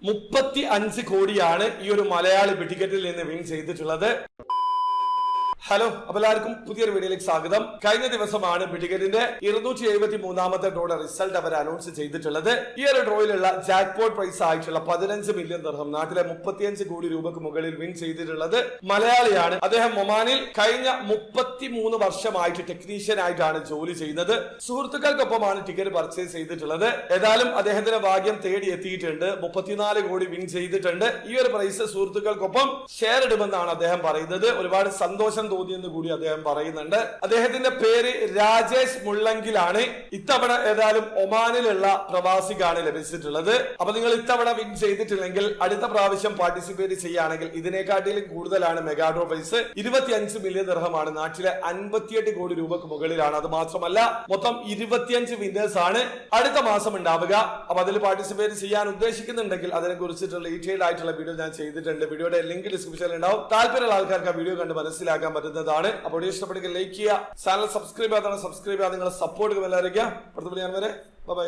35 കോടിയാണ് ഈ ഒരു മലയാളി ടിക്കറ്റിൽ നിന്ന് വിൻ ചെയ്തിട്ടുള്ളത്. ഹലോ, അപ്പോൾ എല്ലാവർക്കും പുതിയൊരു വീഡിയോയിലേക്ക് സ്വാഗതം. കഴിഞ്ഞ ദിവസമാണ് ടിക്കറ്റിന്റെ 273ാമത്തെ ഡ്രോയുടെ റിസൾട്ട് അവർ അനൗൺസ് ചെയ്തിട്ടുള്ളത്. ഈ ഒരു ഡ്രോയിലുള്ള ജാക്ക്പോട്ട് പ്രൈസ് ആയിട്ടുള്ള 15 മില്യൺ ദിർഹം, നാട്ടിലെ 35 കോടി രൂപക്ക് മുകളിൽ വിൻ ചെയ്തിട്ടുള്ളത് മലയാളിയാണ്. അദ്ദേഹം ഒമാനിൽ കഴിഞ്ഞ 33 വർഷമായിട്ട് ടെക്നീഷ്യൻ ആയിട്ടാണ് ജോലി ചെയ്യുന്നത്. സുഹൃത്തുക്കൾക്കൊപ്പമാണ് ടിക്കറ്റ് പർച്ചേസ് ചെയ്തിട്ടുള്ളത്. ഏതായാലും അദ്ദേഹത്തിന്റെ ഭാഗ്യം തേടി എത്തിയിട്ടുണ്ട്. 34 കോടി വിൻ ചെയ്തിട്ടുണ്ട്. ഈ ഒരു പ്രൈസ് സുഹൃത്തുക്കൾക്കൊപ്പം ഷെയർ ഇടുമെന്നാണ് അദ്ദേഹം പറയുന്നത്. ഒരുപാട് സന്തോഷം തോന്നിയെന്ന് കൂടി അദ്ദേഹം പറയുന്നുണ്ട്. അദ്ദേഹത്തിന്റെ പേര് രാജേഷ് മുള്ളങ്കിലാണ്. ഇത്തവണ ഏതായാലും ഒമാനിലുള്ള പ്രവാസിക്കാണ് ലഭിച്ചിട്ടുള്ളത്. അപ്പൊ നിങ്ങൾ ഇത്തവണ വിൻ ചെയ്തിട്ടില്ലെങ്കിൽ അടുത്ത പ്രാവശ്യം പാർട്ടിസിപ്പേറ്റ് ചെയ്യുകയാണെങ്കിൽ ഇതിനെക്കാട്ടിലും കൂടുതലാണ് മെഗാ ഡ്രോ പ്രൈസ്. 25 മില്യൺ ദിർഹമാണ്. നാട്ടിലെ 58 കോടി രൂപക്ക് മുകളിലാണ്. അത് മാത്രമല്ല മൊത്തം 25 വിന്നേഴ്സ് ആണ് അടുത്ത മാസം ഉണ്ടാവുക. അപ്പൊ അതിൽ പാർട്ടിസിപ്പേറ്റ് ചെയ്യാൻ ഉദ്ദേശിക്കുന്നുണ്ടെങ്കിൽ അതിനെ കുറിച്ചിട്ടുള്ള ഡീറ്റെയിൽഡ് ആയിട്ടുള്ള വീഡിയോ ഞാൻ ചെയ്തിട്ടുണ്ട്. വീഡിയോയുടെ ലിങ്ക് ഡിസ്ക്രിപ്ഷനിൽ ഉണ്ടാവും. താല്പര്യമുള്ള ആൾക്കാർക്ക് ആ വീഡിയോ കണ്ട് മനസ്സിലാക്കാൻ പറ്റുന്നതാണ്. അപ്പോൾ വീഡിയോ ഇഷ്ടപ്പെടുമെങ്കിൽ ലൈക്ക് ചെയ്യുക, ചാനൽ സബ്സ്ക്രൈബ് ചെയ്യാതെ സബ്സ്ക്രൈബ് ചെയ്യാതെ നിങ്ങളെ സപ്പോർട്ട് എല്ലാവരും. അടുത്ത വീഡിയോ വരെ ബൈ.